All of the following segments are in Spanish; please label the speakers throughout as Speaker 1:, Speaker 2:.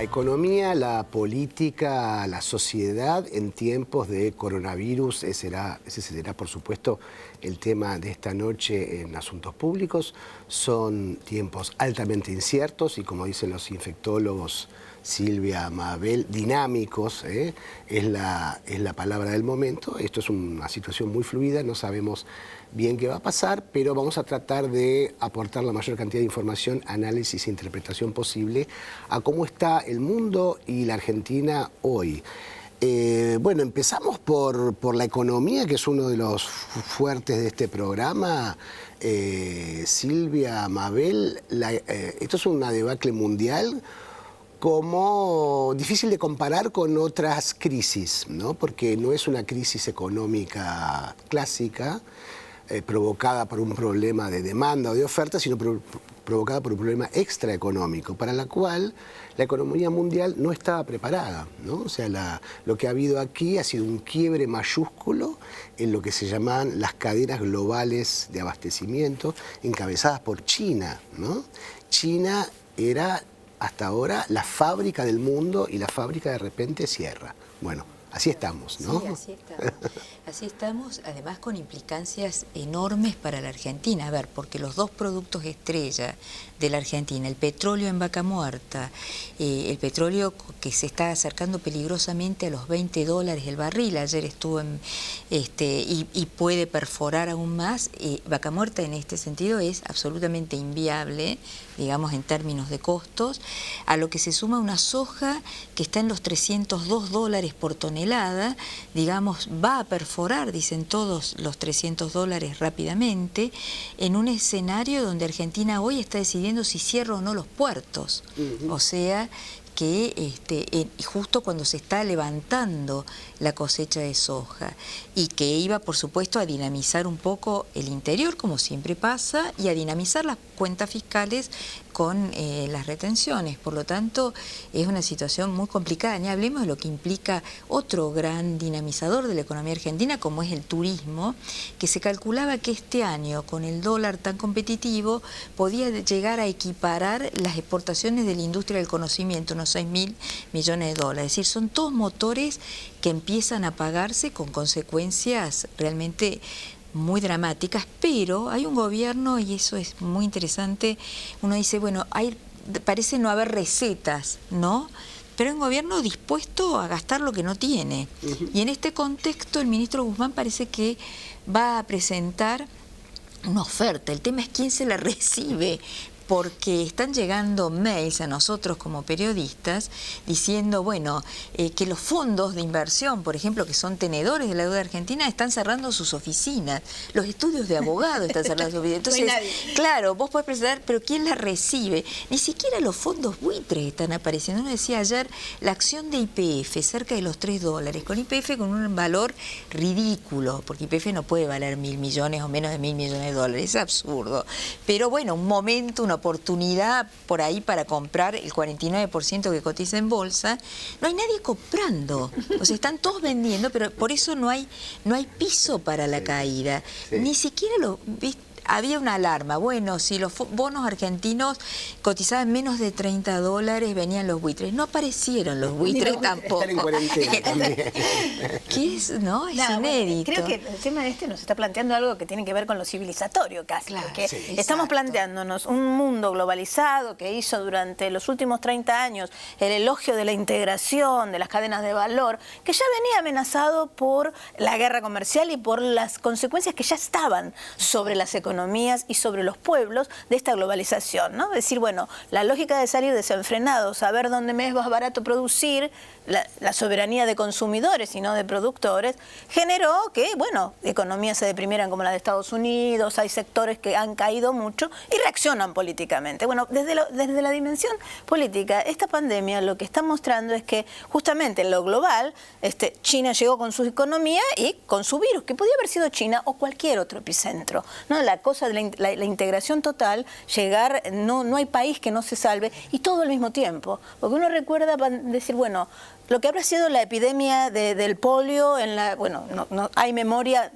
Speaker 1: economía, la política, la sociedad en tiempos de coronavirus, ese será, por supuesto, el tema de esta noche en Asuntos Públicos. Son tiempos altamente inciertos y, como dicen los infectólogos Silvia, Mabel, dinámicos, es la palabra del momento. Esto es una situación muy fluida, no sabemos bien qué va a pasar, pero vamos a tratar de aportar la mayor cantidad de información, análisis e interpretación posible a cómo está el mundo y la Argentina hoy. Bueno, empezamos por la economía, que es uno de los fuertes de este programa. Silvia, Mabel, esto es una debacle mundial como difícil de comparar con otras crisis, ¿no? Porque no es una crisis económica clásica, provocada por un problema de demanda o de oferta, sino provocada por un problema extraeconómico, para la cual la economía mundial no estaba preparada, ¿no? O sea, lo que ha habido aquí ha sido un quiebre mayúsculo en lo que se llaman las cadenas globales de abastecimiento, encabezadas por China, ¿no? China era hasta ahora la fábrica del mundo y la fábrica de repente cierra. Bueno, así estamos, ¿no?
Speaker 2: Sí, así estamos. Así estamos, además con implicancias enormes para la Argentina. A ver, porque los dos productos estrella de la Argentina, el petróleo en Vaca Muerta, el petróleo que se está acercando peligrosamente a los $20 el barril, ayer estuvo y puede perforar aún más. Vaca Muerta en este sentido es absolutamente inviable, digamos en términos de costos, a lo que se suma una soja que está en los $302 por tonelada, digamos, va a perforar, dicen todos, los $300 rápidamente, en un escenario donde Argentina hoy está decidiendo si cierra o no los puertos. O sea que justo cuando se está levantando la cosecha de soja y que iba, por supuesto, a dinamizar un poco el interior, como siempre pasa, y a dinamizar las cuentas fiscales con las retenciones. Por lo tanto, es una situación muy complicada. Ni hablemos de lo que implica otro gran dinamizador de la economía argentina, como es el turismo, que se calculaba que este año, con el dólar tan competitivo, podía llegar a equiparar las exportaciones de la industria del conocimiento, unos 6.000 millones de dólares. Es decir, son todos motores que empiezan a pagarse con consecuencias realmente muy dramáticas, pero hay un gobierno, y eso es muy interesante, uno dice, bueno, parece no haber recetas, ¿no? Pero hay un gobierno dispuesto a gastar lo que no tiene. Y en este contexto el ministro Guzmán parece que va a presentar una oferta. El tema es quién se la recibe, porque están llegando mails a nosotros como periodistas diciendo, bueno, que los fondos de inversión, por ejemplo, que son tenedores de la deuda argentina, están cerrando sus oficinas. Los estudios de abogados están cerrando sus oficinas. Entonces, no claro, vos podés presentar, pero ¿quién la recibe? Ni siquiera los fondos buitres están apareciendo. Uno decía ayer, la acción de YPF, cerca de los $3, con YPF con un valor ridículo, porque YPF no puede valer 1.000 millones o menos de 1.000 millones de dólares, es absurdo. Pero bueno, un momento, una oportunidad por ahí para comprar el 49% que cotiza en bolsa, no hay nadie comprando, o sea, están todos vendiendo, pero por eso no hay piso para la caída. Ni siquiera había una alarma, bueno, si los bonos argentinos cotizaban menos de $30, venían los buitres. No aparecieron los buitres tampoco.
Speaker 1: Están en cuarentena también.
Speaker 2: ¿Qué es? No, es inédito.
Speaker 3: Creo que el tema nos está planteando algo que tiene que ver con lo civilizatorio casi. Claro, porque estamos planteándonos un mundo globalizado que hizo durante los últimos 30 años el elogio de la integración, de las cadenas de valor, que ya venía amenazado por la guerra comercial y por las consecuencias que ya estaban sobre las economías y sobre los pueblos de esta globalización, ¿no? Es decir, bueno, la lógica de salir desenfrenados, saber dónde me es más barato producir, la soberanía de consumidores y no de productores, generó que, bueno, economías se deprimieran como la de Estados Unidos, hay sectores que han caído mucho y reaccionan políticamente. Bueno, desde la dimensión política, esta pandemia lo que está mostrando es que justamente en lo global, China llegó con su economía y con su virus, que podía haber sido China o cualquier otro epicentro, ¿no? La cosa de la integración total, llegar, no hay país que no se salve, y todo al mismo tiempo. Porque uno recuerda decir, bueno, lo que habrá sido la epidemia del polio, bueno, no hay memoria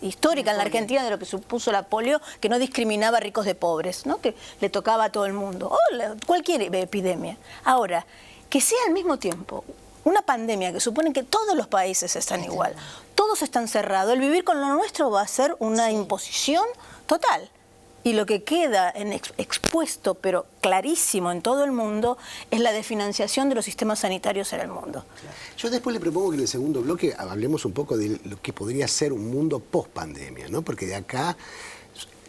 Speaker 3: histórica en la Argentina de lo que supuso la polio, que no discriminaba ricos de pobres, ¿no? Que le tocaba a todo el mundo, o cualquier epidemia. Ahora, que sea al mismo tiempo una pandemia que supone que todos los países están igual, todos están cerrados, el vivir con lo nuestro va a ser una imposición total. Y lo que queda expuesto, pero clarísimo en todo el mundo, es la desfinanciación de los sistemas sanitarios en el mundo.
Speaker 1: Yo después le propongo que en el segundo bloque hablemos un poco de lo que podría ser un mundo post-pandemia, ¿no? Porque de acá,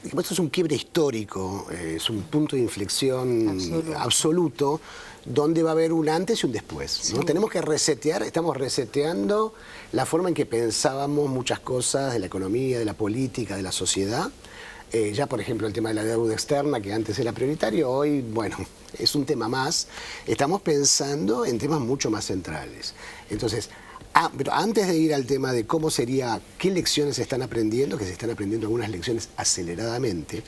Speaker 1: esto es un quiebre histórico, es un punto de inflexión absoluto, donde va a haber un antes y un después, ¿no? Tenemos que resetear, estamos reseteando la forma en que pensábamos muchas cosas de la economía, de la política, de la sociedad. Ya, por ejemplo, el tema de la deuda externa, que antes era prioritario, hoy, bueno, es un tema más. Estamos pensando en temas mucho más centrales. Entonces, pero antes de ir al tema de cómo sería, qué lecciones se están aprendiendo, que se están aprendiendo algunas lecciones aceleradamente,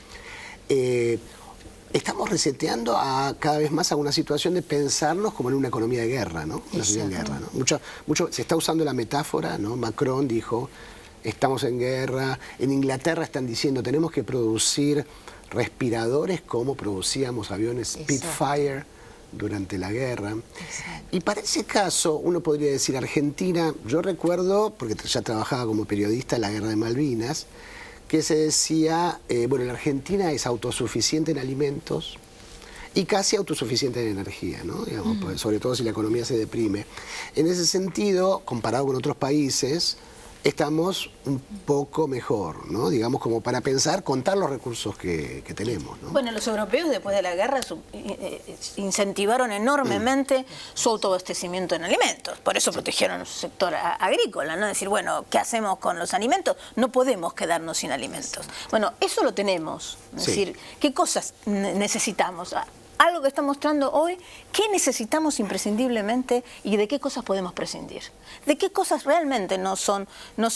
Speaker 1: estamos reseteando cada vez más a una situación de pensarnos como en una economía de guerra, ¿no? Una sociedad en guerra, ¿no? Mucho, se está usando la metáfora, ¿no? Macron dijo: estamos en guerra. En Inglaterra están diciendo, tenemos que producir respiradores como producíamos aviones Spitfire durante la guerra. Y para ese caso, uno podría decir, Argentina, yo recuerdo, porque ya trabajaba como periodista en la Guerra de Malvinas, que se decía, bueno, la Argentina es autosuficiente en alimentos y casi autosuficiente en energía, ¿no? Digamos, pues, sobre todo si la economía se deprime. En ese sentido, comparado con otros países, estamos un poco mejor, ¿no? Digamos, como para pensar, contar los recursos que tenemos, ¿no?
Speaker 3: Bueno, los europeos después de la guerra incentivaron enormemente su autoabastecimiento en alimentos. Por eso protegieron su sector agrícola, ¿no? Decir, bueno, ¿qué hacemos con los alimentos? No podemos quedarnos sin alimentos. Bueno, eso lo tenemos. Es decir, ¿qué cosas necesitamos? Algo que está mostrando hoy, qué necesitamos imprescindiblemente y de qué cosas podemos prescindir. De qué cosas realmente no son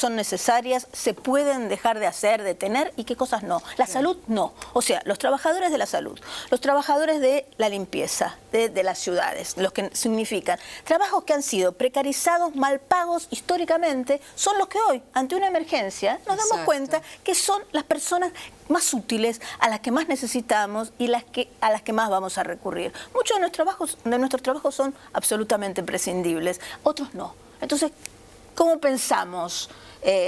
Speaker 3: necesarias, se pueden dejar de hacer, de tener, y qué cosas no. La salud no. O sea, los trabajadores de la salud, los trabajadores de la limpieza de las ciudades, los que significan trabajos que han sido precarizados, mal pagos históricamente, son los que hoy, ante una emergencia, nos damos cuenta que son las personas más útiles, a las que más necesitamos y a las que más vamos a recurrir. Muchos de nuestros trabajos son absolutamente prescindibles, otros no. Entonces, ¿cómo pensamos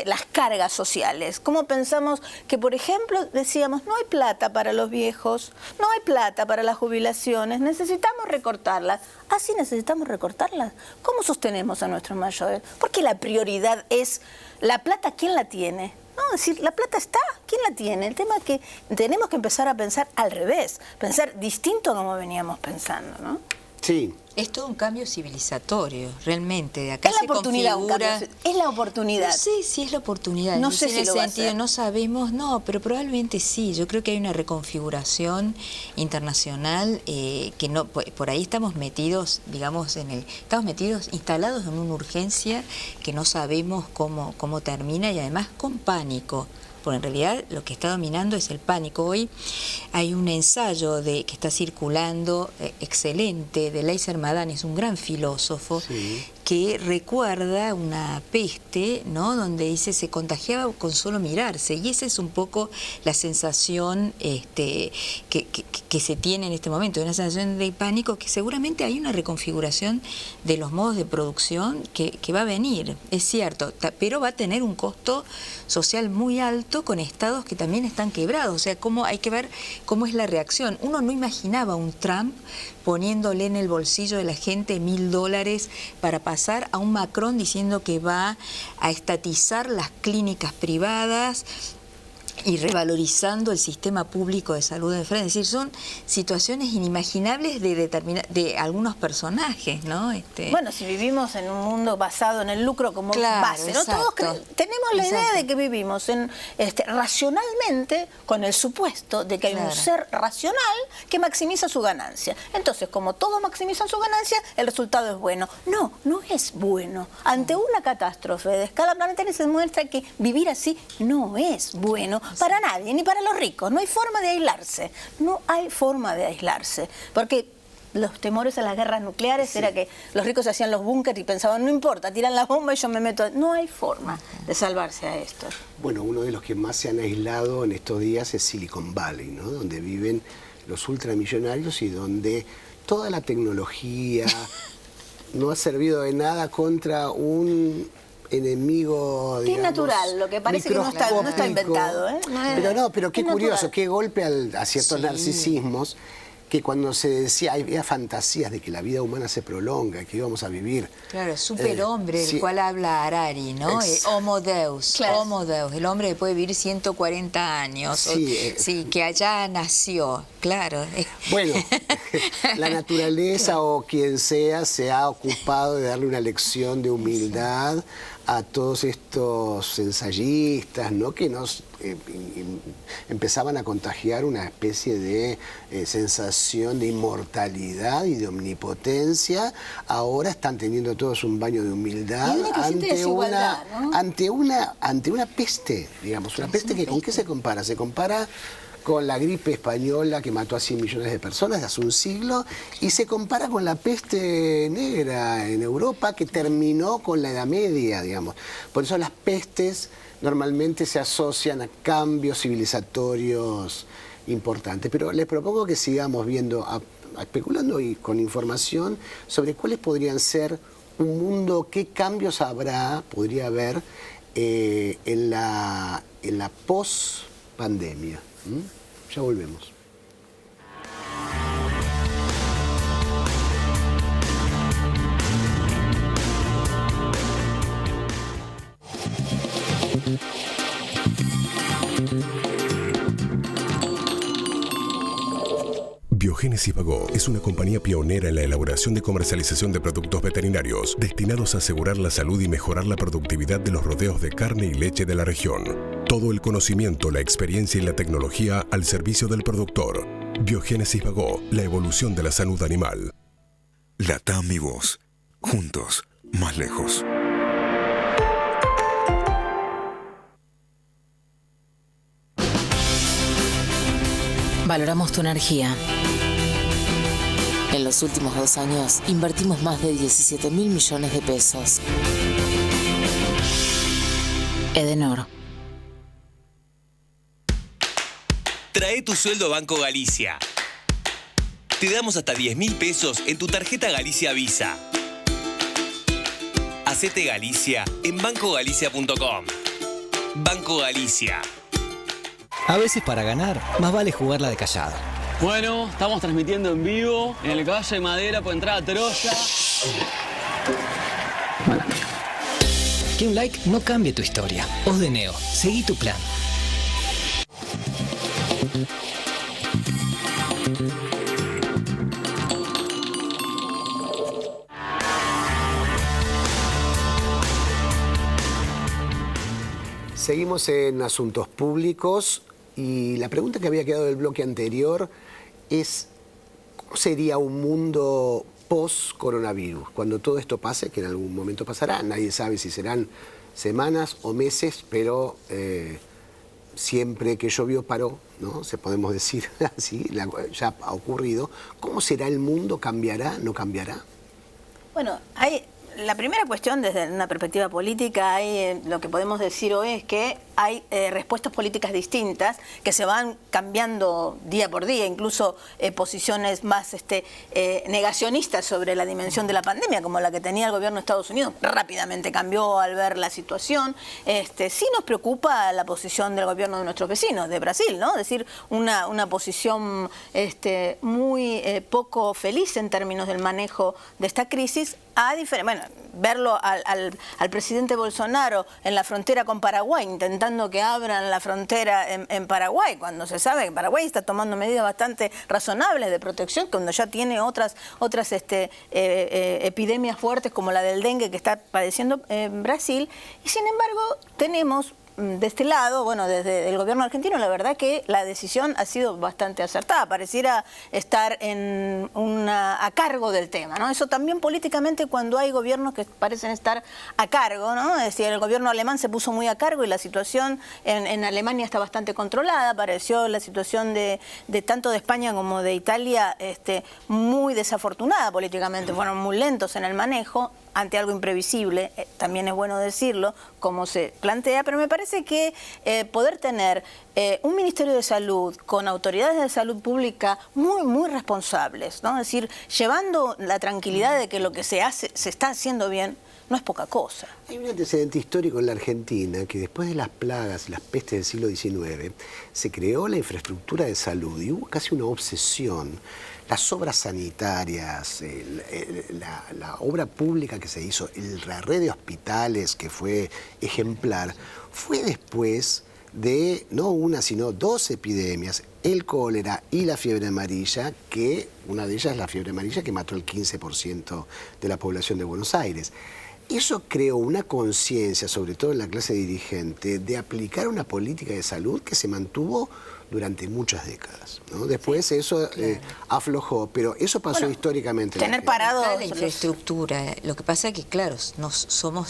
Speaker 3: las cargas sociales? ¿Cómo pensamos que, por ejemplo, decíamos, no hay plata para los viejos, no hay plata para las jubilaciones, necesitamos recortarlas? ¿Ah, sí necesitamos recortarlas? ¿Cómo sostenemos a nuestros mayores? Porque la prioridad es la plata, ¿quién la tiene? No, es decir, la plata está, ¿quién la tiene? El tema es que tenemos que empezar a pensar al revés, pensar distinto a como veníamos pensando, ¿no?
Speaker 1: Sí.
Speaker 2: Es todo un cambio civilizatorio, realmente. De acá
Speaker 3: es la oportunidad, es la oportunidad.
Speaker 2: No sé si es la oportunidad.
Speaker 3: No sé si
Speaker 2: en ese
Speaker 3: lo va a
Speaker 2: sentido,
Speaker 3: hacer.
Speaker 2: no sabemos, no, pero probablemente sí. Yo creo que hay una reconfiguración internacional que no, por ahí estamos metidos, digamos, instalados en una urgencia que no sabemos cómo termina y además con pánico. Porque en realidad lo que está dominando es el pánico. Hoy hay un ensayo que está circulando excelente de Leiser Madán, es un gran filósofo, que recuerda una peste, ¿no? Donde dice se contagiaba con solo mirarse, y esa es un poco la sensación que se tiene en este momento, una sensación de pánico, que seguramente hay una reconfiguración de los modos de producción que va a venir, es cierto, pero va a tener un costo social muy alto con estados que también están quebrados. O sea, hay que ver cómo es la reacción. Uno no imaginaba un Trump poniéndole en el bolsillo de la gente $1000 para pasar a un Macron diciendo que va a estatizar las clínicas privadas y revalorizando el sistema público de salud de frente. Es decir, son situaciones inimaginables de algunos personajes, ¿no?
Speaker 3: Bueno, si vivimos en un mundo basado en el lucro como base, ¿no? Todos tenemos la idea de que vivimos racionalmente, con el supuesto de que hay un ser racional que maximiza su ganancia. Entonces, como todos maximizan su ganancia, el resultado es bueno. No, no es bueno. Ante una catástrofe de escala planetaria se demuestra que vivir así no es bueno para nadie, ni para los ricos. No hay forma de aislarse. No hay forma de aislarse. Porque los temores a las guerras nucleares era que los ricos hacían los búnkeres y pensaban, no importa, tiran la bomba y yo me meto. No hay forma de salvarse a esto.
Speaker 1: Bueno, uno de los que más se han aislado en estos días es Silicon Valley, ¿no? Donde viven los ultramillonarios y donde toda la tecnología no ha servido de nada contra un enemigo, digamos,
Speaker 3: es natural, lo que parece que no está inventado, ¿eh?
Speaker 1: Pero qué curioso,
Speaker 3: natural.
Speaker 1: qué golpe a ciertos narcisismos, que cuando se decía, había fantasías de que la vida humana se prolonga, que íbamos a vivir.
Speaker 2: Claro, superhombre, del cual habla Harari, ¿no? Homo Deus, claro. Homo Deus, el hombre que puede vivir 140 años, sí, que allá nació, claro.
Speaker 1: Bueno, la naturaleza o quien sea se ha ocupado de darle una lección de humildad a todos estos ensayistas, ¿no? Que nos empezaban a contagiar una especie de sensación de inmortalidad y de omnipotencia. Ahora están teniendo todos un baño de humildad ante una peste, digamos, una peste que ¿con qué se compara? Se compara con la gripe española que mató a 100 millones de personas hace un siglo, y se compara con la peste negra en Europa que terminó con la Edad Media, digamos. Por eso las pestes normalmente se asocian a cambios civilizatorios importantes. Pero les propongo que sigamos viendo, especulando y con información sobre cuáles podrían ser un mundo, qué cambios podría haber en la post-pandemia. Ya volvemos.
Speaker 4: Biogénesis Bagó es una compañía pionera en la elaboración y comercialización de productos veterinarios destinados a asegurar la salud y mejorar la productividad de los rodeos de carne y leche de la región. Todo el conocimiento, la experiencia y la tecnología al servicio del productor. Biogénesis Bagó, la evolución de la salud animal.
Speaker 5: Latam y vos, juntos, más lejos.
Speaker 6: Valoramos tu energía. En los últimos 2 años invertimos más de 17.000 millones de pesos. Edenor.
Speaker 7: Trae tu sueldo a Banco Galicia. Te damos hasta 10.000 pesos en tu tarjeta Galicia Visa. Hacete Galicia en bancogalicia.com. Banco Galicia.
Speaker 8: A veces para ganar, más vale jugarla de callado.
Speaker 9: Bueno, estamos transmitiendo en vivo en el Caballo de Madera por entrada a Troya.
Speaker 8: Que un like no cambie tu historia. Osdeneo, seguí tu plan.
Speaker 1: Seguimos en Asuntos Públicos y la pregunta que había quedado del bloque anterior es ¿cómo sería un mundo post-coronavirus? Cuando todo esto pase, que en algún momento pasará, nadie sabe si serán semanas o meses, pero siempre que llovió paró, ¿no? Se podemos decir así, ya ha ocurrido. ¿Cómo será el mundo? ¿Cambiará? ¿No cambiará?
Speaker 3: Bueno, la primera cuestión desde una perspectiva política, lo que podemos decir hoy es que hay respuestas políticas distintas que se van cambiando día por día, incluso posiciones más negacionistas sobre la dimensión de la pandemia, como la que tenía el gobierno de Estados Unidos, rápidamente cambió al ver la situación. Sí nos preocupa la posición del gobierno de nuestros vecinos, de Brasil, ¿no? Es decir, una posición muy poco feliz en términos del manejo de esta crisis, bueno, verlo al presidente Bolsonaro en la frontera con Paraguay, intentando que abran la frontera en Paraguay, cuando se sabe que Paraguay está tomando medidas bastante razonables de protección, cuando ya tiene otras epidemias fuertes como la del dengue que está padeciendo en Brasil, y sin embargo tenemos de este lado, bueno, desde el gobierno argentino, la verdad que la decisión ha sido bastante acertada. Pareciera estar a cargo del tema, ¿no? Eso también políticamente, cuando hay gobiernos que parecen estar a cargo, ¿no? Es decir, el gobierno alemán se puso muy a cargo y la situación en Alemania está bastante controlada. Pareció la situación de tanto de España como de Italia muy desafortunada políticamente. Fueron muy lentos en el manejo ante algo imprevisible, también es bueno decirlo, como se plantea, pero me parece que poder tener un Ministerio de Salud con autoridades de salud pública muy responsables, ¿no? Es decir, llevando la tranquilidad de que lo que se hace, se está haciendo bien, no es poca cosa.
Speaker 1: Hay un antecedente histórico en la Argentina que después de las plagas, las pestes del siglo XIX, se creó la infraestructura de salud y hubo casi una obsesión. Las obras sanitarias, la obra pública que se hizo, la red de hospitales que fue ejemplar, fue después de no una sino 2 epidemias, el cólera y la fiebre amarilla, que una de ellas es la fiebre amarilla que mató el 15% de la población de Buenos Aires. Eso creó una conciencia, sobre todo en la clase dirigente, de aplicar una política de salud que se mantuvo durante muchas décadas, ¿no? Después eso aflojó, pero eso pasó históricamente.
Speaker 3: Tener parado
Speaker 2: la infraestructura. Lo que pasa es que, claro,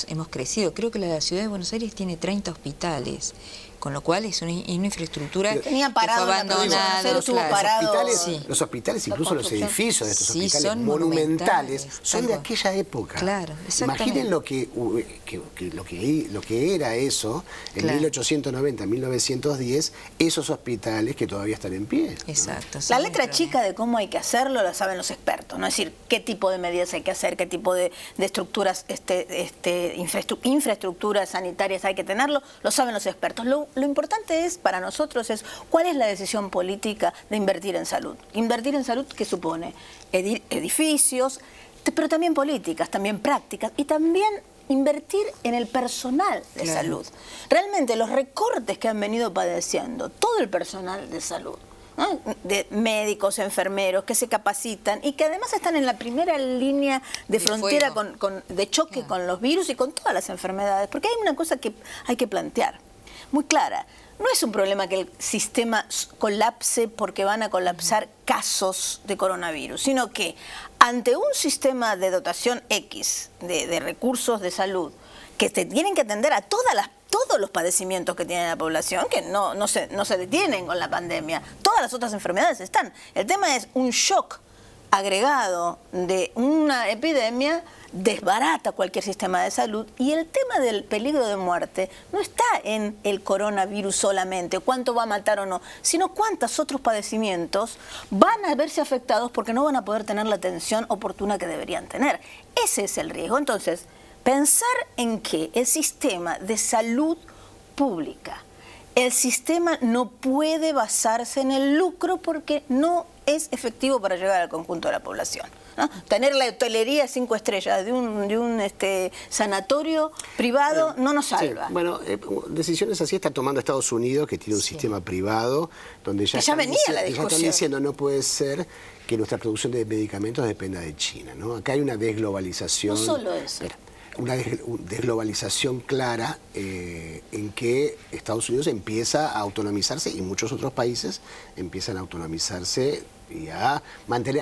Speaker 2: hemos crecido. Creo que la ciudad de Buenos Aires tiene 30 hospitales, con lo cual es una infraestructura que fue abandonada.
Speaker 1: Los hospitales, incluso los edificios de estos hospitales monumentales, son de aquella época.
Speaker 2: Claro,
Speaker 1: imaginen lo que era eso en 1890, 1910, esos hospitales que todavía están en pie.
Speaker 2: Exacto.
Speaker 3: La letra chica de cómo hay que hacerlo la saben los expertos, ¿no? Es decir, qué tipo de medidas hay que hacer, qué tipo de estructuras, infraestructuras sanitarias hay que tenerlo, lo saben los expertos. Lo importante para nosotros es cuál es la decisión política de invertir en salud. Invertir en salud, ¿qué supone? Edificios, pero también políticas, también prácticas y también invertir en el personal de salud. Realmente los recortes que han venido padeciendo todo el personal de salud, ¿no? De médicos, enfermeros que se capacitan y que además están en la primera línea de frontera de choque con los virus y con todas las enfermedades, porque hay una cosa que hay que plantear muy clara. No es un problema que el sistema colapse porque van a colapsar casos de coronavirus, sino que ante un sistema de dotación X de recursos de salud que tienen que atender a todos los padecimientos que tiene la población, que no se detienen con la pandemia, todas las otras enfermedades están. El tema es un shock agregado de una epidemia desbarata cualquier sistema de salud y el tema del peligro de muerte no está en el coronavirus solamente, cuánto va a matar o no, sino cuántos otros padecimientos van a verse afectados porque no van a poder tener la atención oportuna que deberían tener. Ese es el riesgo. Entonces, pensar en que el sistema de salud pública, el sistema no puede basarse en el lucro porque no es efectivo para llegar al conjunto de la población, ¿no? Tener la hotelería 5 estrellas de un sanatorio privado no nos salva.
Speaker 1: Sí. Bueno, decisiones así está tomando Estados Unidos, que tiene un sistema privado, donde ya
Speaker 3: venía la discusión.
Speaker 1: Ya están diciendo no puede ser que nuestra producción de medicamentos dependa de China, ¿no? Acá hay una desglobalización.
Speaker 3: No solo eso.
Speaker 1: Una desglobalización clara en que Estados Unidos empieza a autonomizarse y muchos otros países empiezan a autonomizarse y a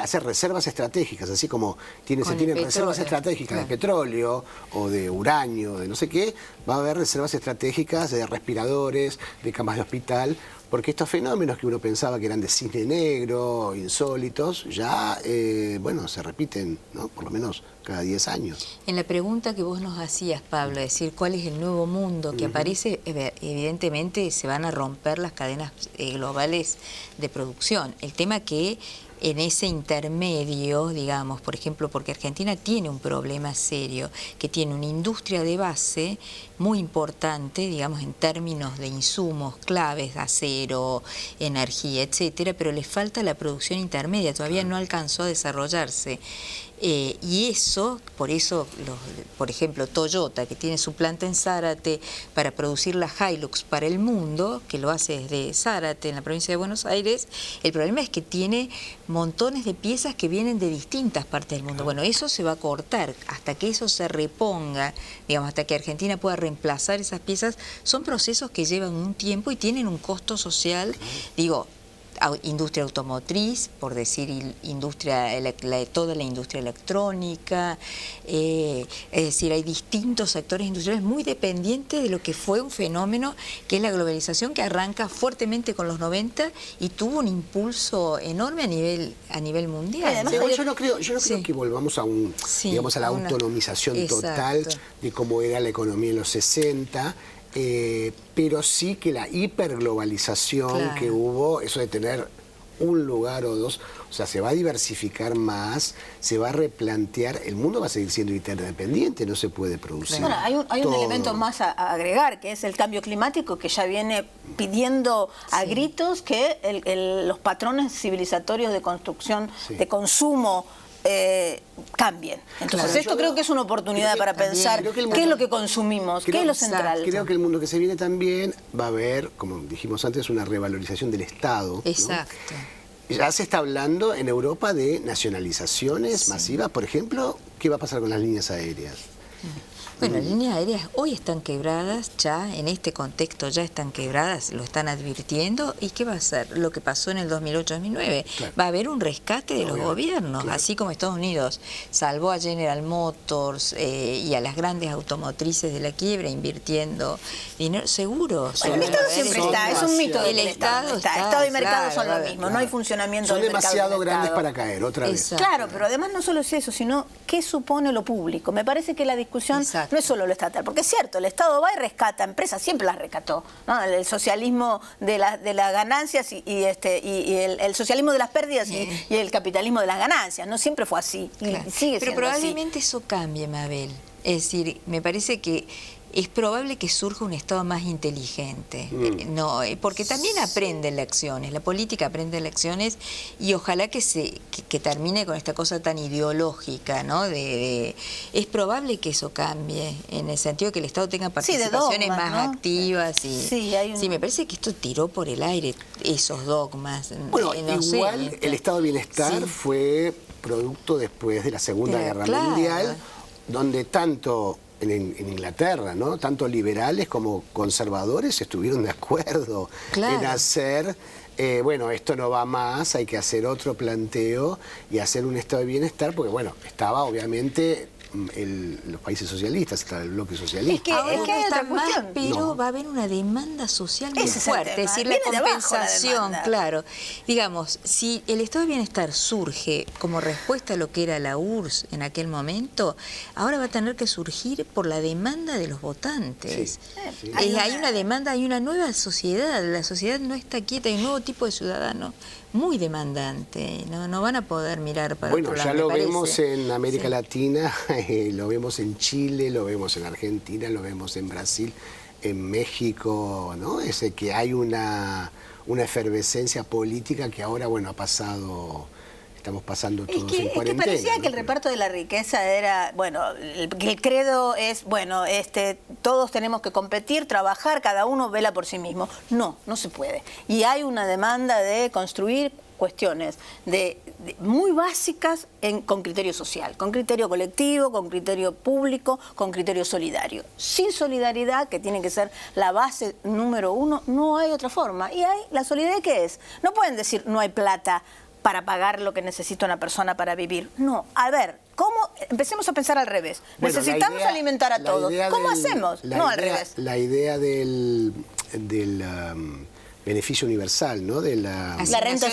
Speaker 1: hacer reservas estratégicas, así como se tienen reservas estratégicas de petróleo o de uranio, de no sé qué, va a haber reservas estratégicas de respiradores, de camas de hospital, porque estos fenómenos que uno pensaba que eran de cisne negro, insólitos, ya, se repiten, ¿no? Por lo menos cada 10 años.
Speaker 2: En la pregunta que vos nos hacías, Pablo, es decir, ¿cuál es el nuevo mundo que aparece? Evidentemente se van a romper las cadenas globales de producción. El tema que en ese intermedio, digamos, por ejemplo, porque Argentina tiene un problema serio, que tiene una industria de base muy importante, digamos, en términos de insumos claves, acero, energía, etcétera, pero le falta la producción intermedia, todavía no alcanzó a desarrollarse. Y eso, por eso, por ejemplo, Toyota, que tiene su planta en Zárate para producir la Hilux para el mundo, que lo hace desde Zárate, en la provincia de Buenos Aires, el problema es que tiene montones de piezas que vienen de distintas partes del mundo. Bueno, eso se va a cortar hasta que eso se reponga, digamos, hasta que Argentina pueda reemplazar reemplazar esas piezas, son procesos que llevan un tiempo y tienen un costo social, digo, industria automotriz, por decir toda la industria electrónica, es decir, hay distintos sectores industriales muy dependientes de lo que fue un fenómeno que es la globalización, que arranca fuertemente con los 90 y tuvo un impulso enorme a nivel mundial.
Speaker 1: Además, yo no creo que volvamos a digamos, a la autonomización total de cómo era la economía en los 60. Pero sí que la hiperglobalización que hubo, eso de tener un lugar o dos, o sea, se va a diversificar más, se va a replantear, el mundo va a seguir siendo interdependiente, no se puede producir.
Speaker 3: Bueno, hay un elemento más a agregar, que es el cambio climático, que ya viene pidiendo a gritos que los patrones civilizatorios de construcción, de consumo, cambien. Entonces esto creo que es una oportunidad para pensar qué es lo que consumimos, qué es lo central.
Speaker 1: Creo que el mundo que se viene también va a haber, como dijimos antes, una revalorización del Estado.
Speaker 2: Exacto.
Speaker 1: ¿No? Ya se está hablando en Europa de nacionalizaciones masivas. Por ejemplo, ¿qué va a pasar con las líneas aéreas?
Speaker 2: Bueno, las líneas aéreas hoy están quebradas, ya en este contexto ya están quebradas, lo están advirtiendo. ¿Y qué va a ser? Lo que pasó en el 2008-2009. Claro. Va a haber un rescate de los gobiernos, así como Estados Unidos salvó a General Motors y a las grandes automotrices de la quiebra invirtiendo dinero, seguro.
Speaker 3: Bueno, el Estado siempre está, es un mito. El Estado y mercado son lo mismo, no hay funcionamiento del mercado.
Speaker 1: Son demasiado grandes para caer, otra vez.
Speaker 3: Claro, pero además no solo es eso, sino qué supone lo público. Me parece que la discusión no es solo lo estatal, porque es cierto, el Estado va y rescata empresas, siempre las rescató, ¿no? El socialismo de las ganancias y el socialismo de las pérdidas y el capitalismo de las ganancias, no siempre fue así,
Speaker 2: claro.
Speaker 3: Y sigue
Speaker 2: pero
Speaker 3: siendo
Speaker 2: probablemente
Speaker 3: así.
Speaker 2: Eso cambie, Mabel. Es decir, me parece que es probable que surja un Estado más inteligente, porque también aprende lecciones, la política aprende lecciones y ojalá que termine con esta cosa tan ideológica, ¿no? Es probable que eso cambie, en el sentido de que el Estado tenga participaciones más activas. Sí, me parece que esto tiró por el aire esos dogmas.
Speaker 1: Bueno, igual el Estado de Bienestar fue producto después de la Segunda Guerra Mundial, donde tanto en Inglaterra, ¿no? Tanto liberales como conservadores estuvieron de acuerdo en hacer, bueno, esto no va más, hay que hacer otro planteo y hacer un estado de bienestar, porque bueno, estaba obviamente los países socialistas, estaba el bloque socialista.
Speaker 3: Es que hay otra cuestión.
Speaker 2: Pero va a haber una demanda social muy fuerte, es decir, la compensación, claro. Digamos, si el estado de bienestar surge como respuesta a lo que era la URSS en aquel momento, ahora va a tener que surgir por la demanda de los votantes. Hay una demanda, hay una nueva sociedad, la sociedad no está quieta, hay un nuevo tipo de ciudadano muy demandante, no van a poder mirar para otro lado.
Speaker 1: Bueno, ya lo vemos en América Latina, lo vemos en Chile, lo vemos en Argentina, lo vemos en Brasil, en México, ¿no? Ese que hay una efervescencia política que ahora, bueno, estamos pasando todos en cuarentena.
Speaker 3: Es que parecía que el reparto de la riqueza era, bueno, el credo es, bueno, todos tenemos que competir, trabajar, cada uno vela por sí mismo. No se puede. Y hay una demanda de construir cuestiones muy básicas con criterio social, con criterio colectivo, con criterio público, con criterio solidario. Sin solidaridad, que tiene que ser la base número uno, no hay otra forma. Y la solidaridad, ¿qué es? No pueden decir no hay plata para pagar lo que necesita una persona para vivir. No, a ver, empecemos a pensar al revés. Bueno, necesitamos alimentar a todos. ¿Cómo hacemos? No al revés.
Speaker 1: La idea del beneficio universal, ¿no? De la renta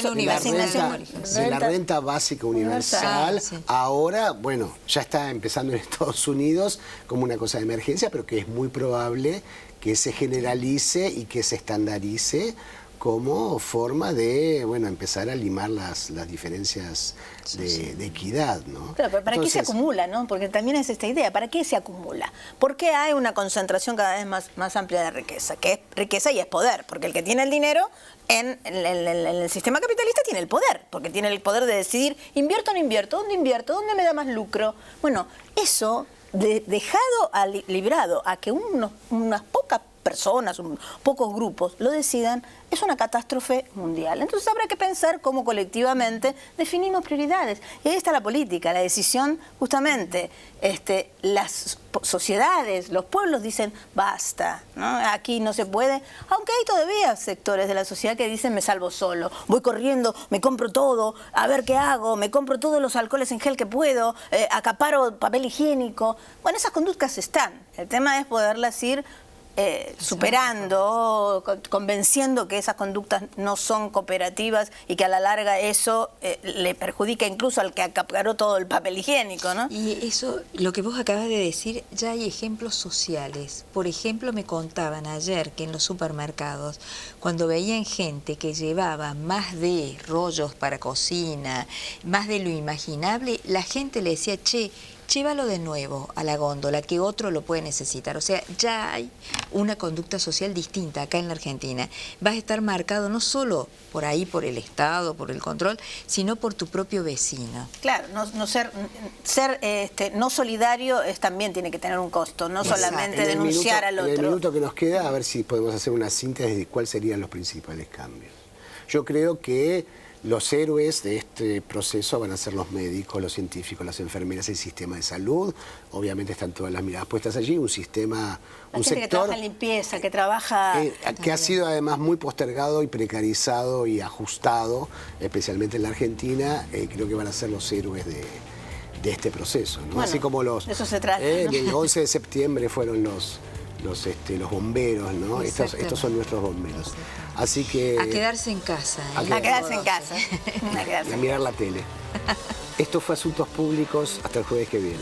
Speaker 1: básica universal. Ahora, bueno, ya está empezando en Estados Unidos como una cosa de emergencia, pero que es muy probable que se generalice y que se estandarice como forma de, bueno, empezar a limar las diferencias de equidad, ¿no?
Speaker 3: Claro, pero ¿para qué se acumula, no? Porque también es esta idea, ¿para qué se acumula? ¿Por qué hay una concentración cada vez más amplia de riqueza? Que es riqueza y es poder, porque el que tiene el dinero en el sistema capitalista tiene el poder, porque tiene el poder de decidir, ¿invierto o no invierto? ¿Dónde invierto? ¿Dónde me da más lucro? Bueno, eso librado a que unas pocas personas, pocos grupos, lo decidan, es una catástrofe mundial. Entonces habrá que pensar cómo colectivamente definimos prioridades. Y ahí está la política, la decisión, justamente, las sociedades, los pueblos dicen basta, ¿no? Aquí no se puede, aunque hay todavía sectores de la sociedad que dicen me salvo solo, voy corriendo, me compro todo, a ver qué hago, me compro todos los alcoholes en gel que puedo, acaparo papel higiénico. Bueno, esas conductas están, el tema es poderlas ir superando, convenciendo que esas conductas no son cooperativas y que a la larga eso le perjudica incluso al que acaparó todo el papel higiénico, ¿no?
Speaker 2: Y eso, lo que vos acabas de decir, ya hay ejemplos sociales. Por ejemplo, me contaban ayer que en los supermercados, cuando veían gente que llevaba más de rollos para cocina, más de lo imaginable, la gente le decía, che, llévalo de nuevo a la góndola, que otro lo puede necesitar. O sea, ya hay una conducta social distinta acá en la Argentina. Vas a estar marcado no solo por ahí, por el Estado, por el control, sino por tu propio vecino.
Speaker 3: Claro, ser no solidario también tiene que tener un costo, no solamente denunciar al otro.
Speaker 1: En el minuto que nos queda, a ver si podemos hacer una síntesis de cuáles serían los principales cambios. Yo creo que los héroes de este proceso van a ser los médicos, los científicos, las enfermeras, el sistema de salud. Obviamente están todas las miradas puestas allí, un sistema, un sector...
Speaker 3: que trabaja en limpieza, que trabaja...
Speaker 1: que ha sido además muy postergado y precarizado y ajustado, especialmente en la Argentina. Creo que van a ser los héroes de este proceso, ¿no?
Speaker 3: Bueno,
Speaker 1: así como los...
Speaker 3: de eso se trata, ¿no?
Speaker 1: El 11 de septiembre fueron los bomberos, ¿no? Estos son nuestros bomberos. Así que...
Speaker 2: A quedarse en casa.
Speaker 3: A quedarse en casa.
Speaker 1: Y a mirar la tele. Esto fue Asuntos Públicos. Hasta el jueves que viene.